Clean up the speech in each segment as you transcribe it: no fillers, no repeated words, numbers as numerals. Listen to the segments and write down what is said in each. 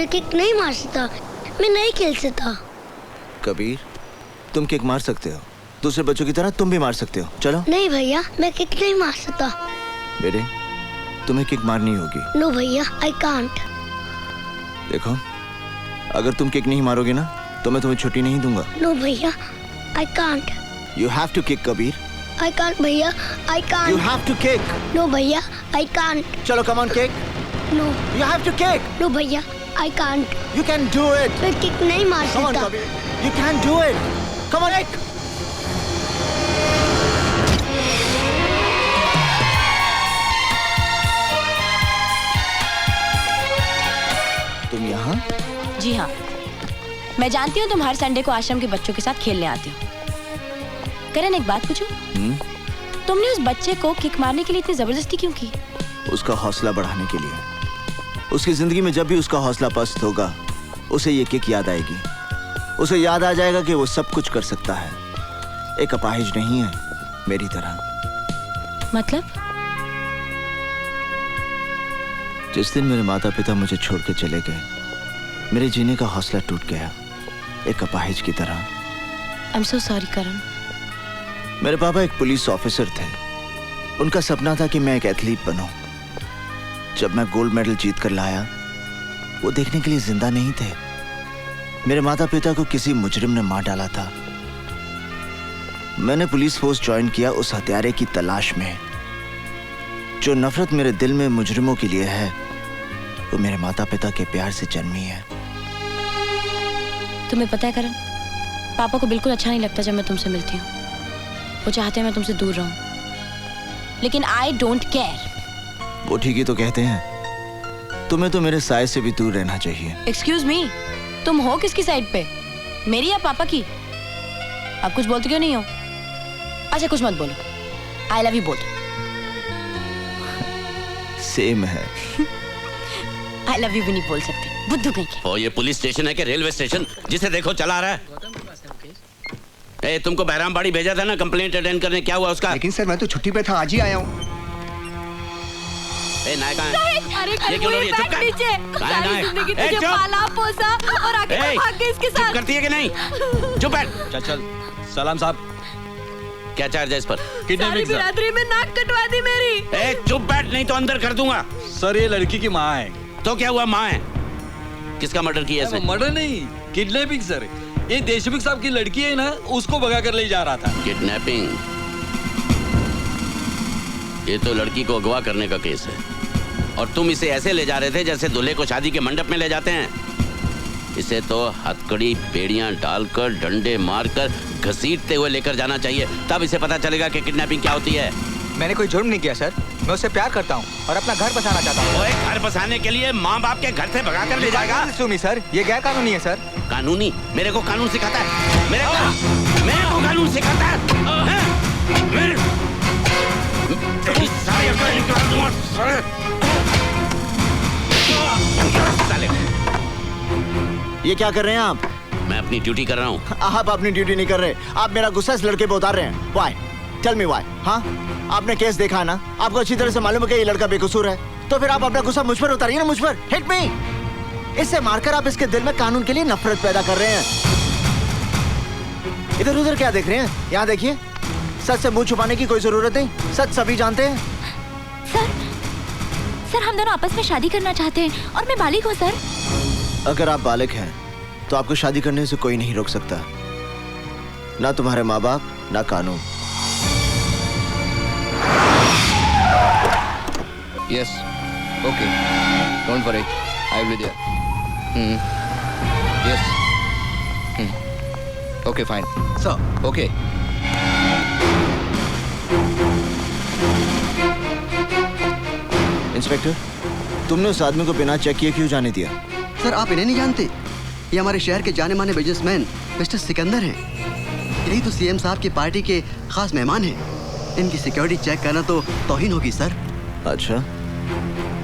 मैं किक नहीं मार सकता, मैं नहीं खेल सकता। कबीर, तुम किक मार सकते हो, दूसरे बच्चों की तरह तुम भी मार सकते हो। चलो। नहीं भैया, मैं किक नहीं मार सकता। बेटे, तुम्हें किक मारनी होगी। नो भैया, आई कांट। देखो, अगर तुम किक नहीं मारोगे ना तो मैं तुम्हें छुट्टी नहीं दूंगा। नो भैया, I can't. You have to kick Kabir. I can't bhaiya, I can't. You have to kick. No भैया, आई कांट। चलो, come on kick. No, you have to kick. No भैया, I can't. You can do it. मैं kick नहीं मार come on सकता। Kabir, you can do it. Come on kick. तुम यहाँ? जी हाँ, मैं जानती हूँ तुम हर संडे को आश्रम के बच्चों के साथ खेलने आती हो। करण, एक बात पूछूं? तुमने उस बच्चे को किक मारने के लिए इतनी जबरदस्ती क्यों की? उसका हौसला बढ़ाने के लिए। उसकी जिंदगी में जब भी उसका हौसला पस्त होगा, उसे ये किक याद आएगी। उसे याद आ जाएगा कि वो सब कुछ कर सकता है, एक अपाहिज नहीं है मेरी तरह। मतलब? जिस दिन मेरे माता पिता मुझे छोड़ के चले गए, मेरे जीने का हौसला टूट गया, एक अपाहिज की तरह। आई एम सो सॉरी करण। मेरे पापा एक पुलिस ऑफिसर थे। उनका सपना था कि मैं एक एथलीट बनूं। जब मैं गोल्ड मेडल जीत कर लाया, वो देखने के लिए जिंदा नहीं थे। मेरे माता पिता को किसी मुजरिम ने मार डाला था। मैंने पुलिस फोर्स ज्वाइन किया उस हत्यारे की तलाश में। जो नफरत मेरे दिल में मुजरिमों के लिए है, वो मेरे माता पिता के प्यार से जन्मी है। तुम्हें पता है करण, पापा को बिल्कुल अच्छा नहीं लगता जब मैं तुमसे मिलती हूँ। वो चाहते हैं मैं तुमसे दूर रहूं, लेकिन आई डोंट केयर। वो ठीक ही तो कहते हैं। तुम्हें तो मेरे साय से भी दूर रहना चाहिए। एक्सक्यूज मी, तुम हो किसकी साइड पे, मेरी या पापा की? आप कुछ बोलते क्यों नहीं हो? अच्छा, कुछ मत बोलो, आई लव यू बोल। सेम है। आई लव यू भी नहीं बोल सकते, बुद्धू कहीं के। ओ, ये पुलिस स्टेशन है कि रेलवे स्टेशन? जिसे देखो चला रहा है। ए, तुमको बहरामबाड़ी भेजा था ना कंप्लेंट अटेंड करने, क्या हुआ उसका? लेकिन सर मैं तो छुट्टी पे था, आज ही आया हूँ। ए, नायक कहाँ है? अरे ये क्यों हो रही है? चुप कर। नीचे। कहाँ है सारी नायक? जिंदगी ए, तुझे चुप। पाला पोसा और आगे ए, भाग गई इसके चुप साथ। करती है कि नहीं? चुप बैठ। चल चल। सलाम साहब। क्या चार्ज है इस पर? सारी बिरादरी में नाक कटवा दी मेरी। ए, चुप बैठ, नहीं तो अंदर कर दूंगा। सर, ये लड़की की माँ है। तो क्या हुआ, माँ है? किसका मर्डर किया इसने? मर्डर नहीं, किडनैपिंग सर। ये देशमुख साहब की लड़की है ना, उसको भगा कर ले जा रहा था। किडनैपिंग? ये तो लड़की को अगवा करने का केस है, और तुम इसे ऐसे ले जा रहे थे जैसे दूल्हे को शादी के मंडप में ले जाते हैं। इसे तो हथकड़ी बेड़ियां डालकर, डंडे मारकर, घसीटते हुए लेकर जाना चाहिए, तब इसे पता चलेगा कि किडनैपिंग क्या होती है। मैंने कोई जुर्म नहीं किया सर, मैं उससे प्यार करता हूँ और अपना घर बसाना चाहता हूँ। ओए, घर बसाने के लिए माँ बाप के घर से भगा कर ले जाएगा? सुनी सर, ये गैर कानूनी है सर। कानूनी? मेरे को कानून सिखाता है? मेरे को कानून सिखाता है? तेरी सारी अकल निकाल दूंगा साले। ये क्या कर रहे हैं आप? मैं अपनी ड्यूटी कर रहा हूँ। आप अपनी ड्यूटी नहीं कर रहे, आप मेरा गुस्सा इस लड़के पे उतार रहे हैं। Why? Tell me why? हाँ, आपने केस देखा है ना, आपको अच्छी तरह से मालूम है कि ये लड़का बेकसूर है, तो फिर आप अपना गुस्सा मुझ पर उतारिए ना, मुझ पर। Hit me. इससे मारकर आप इसके दिल में कानून के लिए नफरत पैदा कर रहे हैं। इधर उधर क्या देख रहे हैं? यहाँ देखिए, सच से मुंह छुपाने की कोई जरूरत नहीं, सच सभी जानते हैं। सर, हम दोनों आपस में शादी करना चाहते हैं और मैं बालिग हूँ सर। अगर आप बालिग हैं तो आपको शादी करने से कोई नहीं रोक सकता, ना तुम्हारे माँ बाप, ना कानून। Yes. Okay. Don't worry. I will be there. Yes. Okay, fine. Sir. Okay. Inspector, तुमने उस आदमी को बिना चेक किए क्यों जाने दिया? सर, आप इन्हें नहीं जानते? ये हमारे शहर के जाने माने बिजनेसमैन मिस्टर सिकंदर हैं। यही तो सीएम साहब की पार्टी के खास मेहमान हैं। इनकी सिक्योरिटी चेक करना तो तौहीन होगी सर। अच्छा,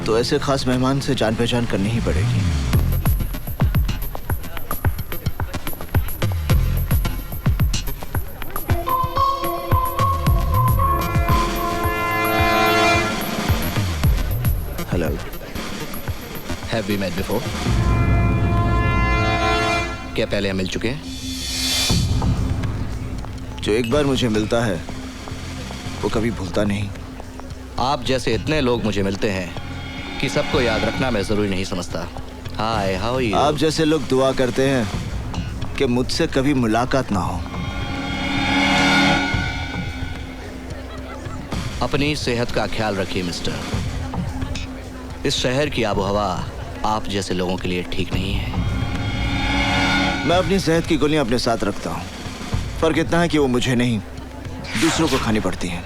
तो ऐसे खास मेहमान से जान पहचान करनी ही पड़ेगी। Have we met before? क्या पहले हम मिल चुके हैं? जो एक बार मुझे मिलता है वो कभी भूलता नहीं। आप जैसे इतने लोग मुझे मिलते हैं कि सबको याद रखना मैं जरूरी नहीं समझता। हाय, हाउ आर यू? आप जैसे लोग दुआ करते हैं कि मुझसे कभी मुलाकात ना हो। अपनी सेहत का ख्याल रखिए मिस्टर। इस शहर की आबोहवा आप जैसे लोगों के लिए ठीक नहीं है। मैं अपनी सेहत की गोलियां अपने साथ रखता हूँ। फर्क इतना है कि वो मुझे नहीं, दूसरों को खानी पड़ती हैं।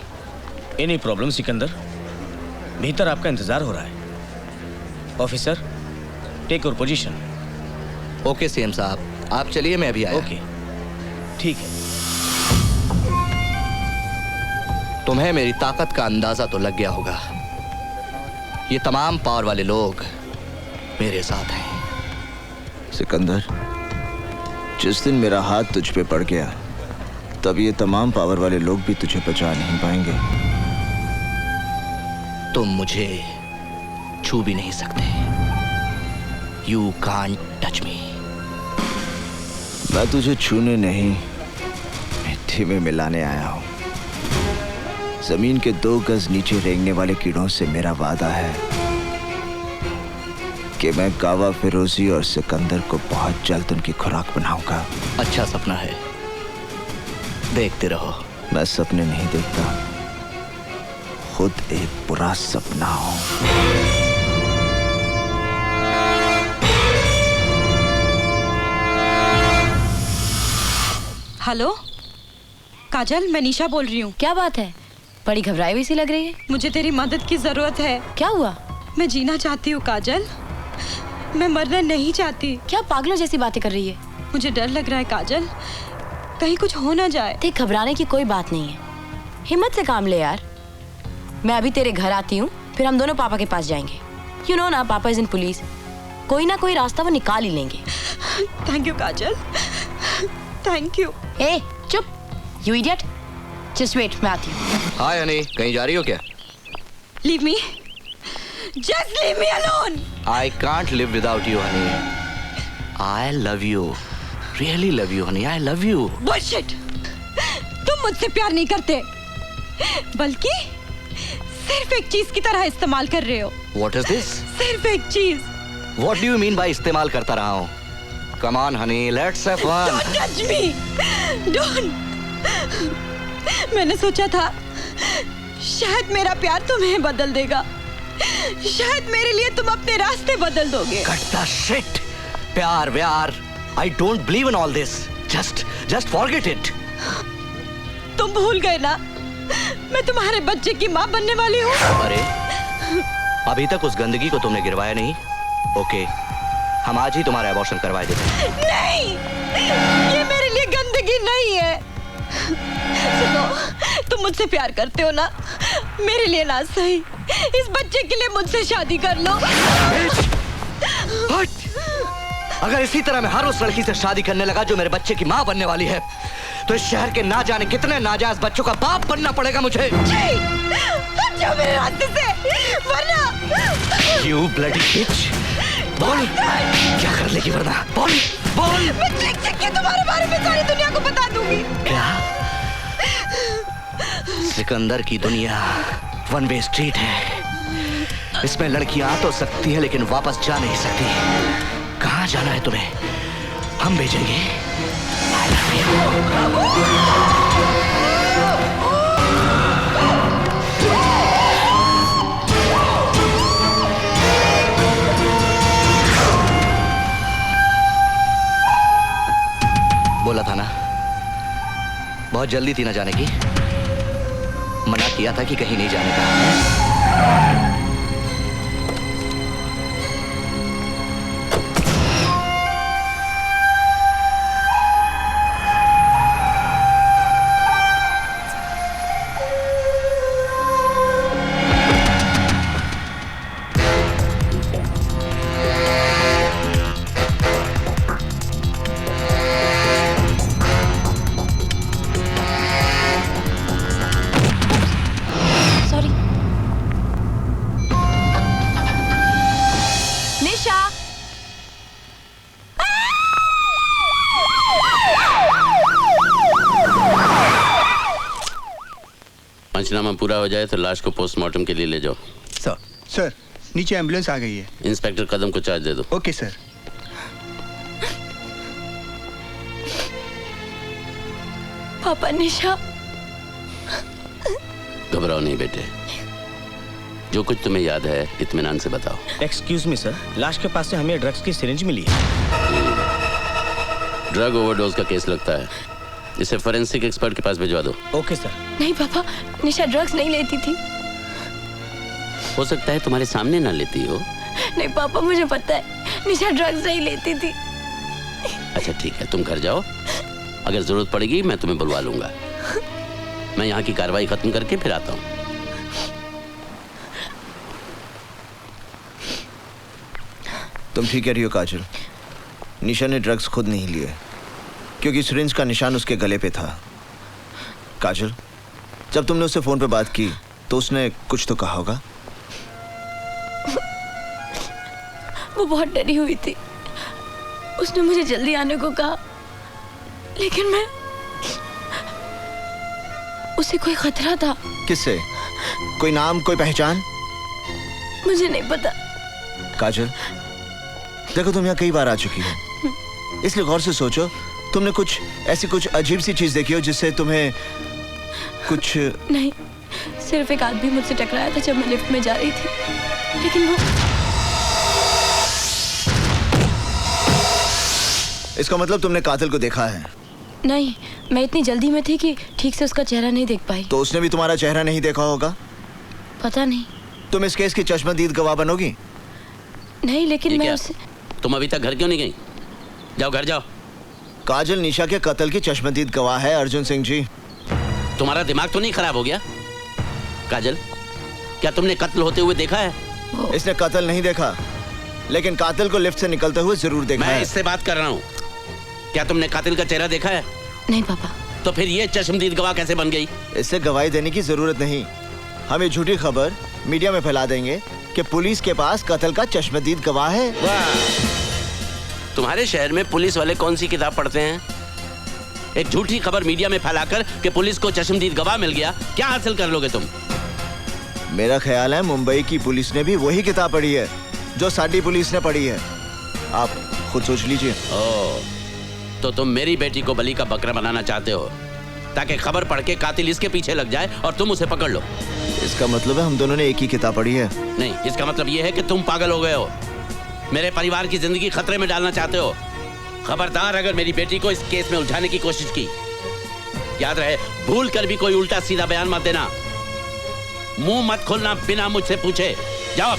Any problem Sikandar? भीतर आपका इंतजार हो रहा है। Officer, take your position. Okay CM साहब, आप चलिए, मैं अभी आया। ओके, ठीक है। तुम्हें मेरी ताकत का अंदाजा तो लग गया होगा। ये तमाम पावर वाले लोग मेरे साथ हैं। सिकंदर, जिस दिन मेरा हाथ तुझ पे पड़ गया तब ये तमाम पावर वाले लोग भी तुझे बचा नहीं पाएंगे। तुम मुझे छू भी नहीं सकते। You can't touch me. मैं तुझे छूने नहीं, मिट्टी में मिलाने आया हूं। जमीन के 2 गज नीचे रेंगने वाले कीड़ों से मेरा वादा है कि मैं गावा फिरोजी और सिकंदर को बहुत जल्द उनकी खुराक बनाऊंगा। अच्छा सपना है, देखते रहो। मैं सपने नहीं देखता, खुद एक बुरा सपना हूं। हेलो काजल, मैं निशा बोल रही हूँ। क्या बात है? बड़ी घबराई हुई सी लग रही है। मुझे तेरी मदद की जरूरत है। क्या हुआ? मैं जीना चाहती हूँ काजल, मैं मरना नहीं चाहती। क्या पागलों जैसी बातें कर रही है? मुझे डर लग रहा है काजल, कहीं कुछ हो ना जाए। देख, घबराने की कोई बात नहीं है, हिम्मत से काम ले यार। मैं अभी तेरे घर आती हूँ, फिर हम दोनों पापा के पास जाएंगे। यू नो ना, पापा इज इन पुलिस। कोई ना कोई रास्ता वो निकाल ही लेंगे। Thank you Kajal, thank you. ए चुप, यू इडियट। जस्ट वेट, मैं आती हूँ। हाय हनी, कहीं जा रही हो क्या? Leave me, just leave me alone. I can't live without you Honey. I love you, really love you Honey, I love you. Bullshit, तुम मुझसे प्यार नहीं करते, बल्कि सिर्फ एक चीज की तरह इस्तेमाल कर रहे हो। What is this? सिर्फ एक चीज। What do you mean by इस्तेमाल करता रहा हूँ? Come on honey, let's have fun. Don't touch me, don't. मैंने सोचा था शायद मेरा प्यार तुम्हें बदल देगा, शायद मेरे लिए तुम अपने रास्ते बदल दोगे। Cut the shit. प्यार व्यार, I don't believe in all this. Just forget it. तुम भूल गए ना, मैं तुम्हारे बच्चे की माँ बनने वाली हूँ। अरे, अभी तक उस गंदगी को तुमने गिरवाया नहीं? ओके, हम आज ही तुम्हारा अबॉर्शन करवाए देते हैं। नहीं, ये मेरे लिए गंदगी नहीं है। सुनो, तुम मुझसे प्यार करते हो ना, मेरे लिए ना सही, इस बच्चे के लिए मुझसे शादी कर लो। अगर इसी तरह मैं हर उस लड़की से शादी करने लगा जो मेरे बच्चे की माँ बनने वाली है, तो इस शहर के ना जाने कितने नाजायज बच्चों का बाप बनना पड़ेगा मुझे। हट जाओ मेरे रास्ते से, वरना। You bloody bitch! बोल, क्या कर लेगी वरना? बोल, बोल। मैं चिक के तुम्हारे बारे में सारी दुनिया को बता दूंगी। क्या? सिकंदर की दुनिया वन वे स्ट्रीट है। इसमें लड़कियां आ तो सकती है लेकिन वापस जा नहीं सकती। कहाँ जाना है तुम्हें? हम भेजेंगे। I love you. बोला था ना, बहुत जल्दी थी ना जाने की। मना किया था कि कहीं नहीं जाने का। पंचनामा पूरा हो जाए तो लाश को पोस्टमार्टम के लिए ले जाओ। सर नीचे एम्बुलेंस आ गई है। इंस्पेक्टर कदम को चार्ज दे दो। Okay sir. पापा निशा। घबराओ नहीं बेटे, जो कुछ तुम्हें याद है इत्मीनान से बताओ। एक्सक्यूज मी सर, लाश के पास से हमें ड्रग्स की सिरिंज मिली है। ड्रग ओवरडोज का केस लगता है, इसे फोरेंसिक एक्सपर्ट के पास भिजवा दो। Okay sir. नहीं पापा, निशा ड्रग्स नहीं लेती थी। हो सकता है तुम्हारे सामने ना लेती हो। नहीं पापा, मुझे पता है निशा ड्रग्स नहीं लेती थी। अच्छा ठीक है, तुम घर जाओ, अगर जरूरत पड़ेगी मैं तुम्हें बुलवा लूंगा। मैं यहाँ की कार्रवाई खत्म करके फिर आता हूँ। तुम ठीक कह रही हो काजल, निशा ने ड्रग्स खुद नहीं लिए क्योंकि सिरिंज का निशान उसके गले पे था। काजल, जब तुमने उससे फोन पे बात की तो उसने कुछ तो कहा होगा। वो बहुत डरी हुई थी, उसने मुझे जल्दी आने को कहा, लेकिन मैं उसे कोई खतरा था। किससे? कोई नाम, कोई पहचान? मुझे नहीं पता। काजल देखो, तुम यहाँ कई बार आ चुकी हो, इसलिए गौर से सोचो, तुमने कुछ अजीब सी चीज देखी हो जिससे तुम्हें कुछ। नहीं, सिर्फ एक आदमी मुझसे टकराया था जब मैं लिफ्ट में जा रही थी, लेकिन वो। इसका मतलब तुमने कातिल को देखा है? नहीं, मैं इतनी जल्दी में थी कि ठीक से उसका चेहरा नहीं देख पाई। तो उसने भी तुम्हारा चेहरा नहीं देखा होगा? पता नहीं। तुम इस केस की चश्मदीद गवाह बनोगी? नहीं, लेकिन मैं उसे। तुम अभी तक घर क्यों नहीं गई? जाओ घर जाओ। काजल निशा के कत्ल की चश्मदीद गवाह है अर्जुन सिंह जी। तुम्हारा दिमाग तो नहीं खराब हो गया? काजल, क्या तुमने कत्ल होते हुए देखा है? इसने कत्ल नहीं देखा, लेकिन कातिल को लिफ्ट से निकलते हुए जरूर देखा है। मैं इससे बात कर रहा हूँ, क्या तुमने कातिल का चेहरा देखा है? नहीं पापा। तो फिर ये चश्मदीद गवाह कैसे बन गई? इससे गवाही देने की जरूरत नहीं, हम ये झूठी खबर मीडिया में फैला देंगे कि पुलिस के पास कत्ल का चश्मदीद गवाह है। वाह! तुम्हारे शहर में पुलिस वाले कौन सी किताब पढ़ते हैं? एक झूठी खबर मीडिया में फैलाकर कि पुलिस को चश्मदीद गवाह मिल गया, क्या हासिल कर लोगे तुम? मेरा ख्याल है मुंबई की पुलिस ने भी वही किताब पढ़ी है जो साडी पुलिस ने पढ़ी है। आप खुद सोच लीजिए। ओह, तो तुम मेरी बेटी को बलि का बकरा बनाना चाहते हो ताकि खबर पढ़ के कातिल इसके पीछे लग जाए और तुम उसे पकड़ लो। इसका मतलब है हम दोनों ने एक ही किताब पढ़ी है। नहीं, इसका मतलब ये है कि तुम पागल हो गए हो, मेरे परिवार की जिंदगी खतरे में डालना चाहते हो। खबरदार अगर मेरी बेटी को इस केस में उलझाने की कोशिश की, याद रहे भूल कर भी कोई उल्टा सीधा बयान मत देना। मुंह मत खोलना बिना मुझसे पूछे। जाओ।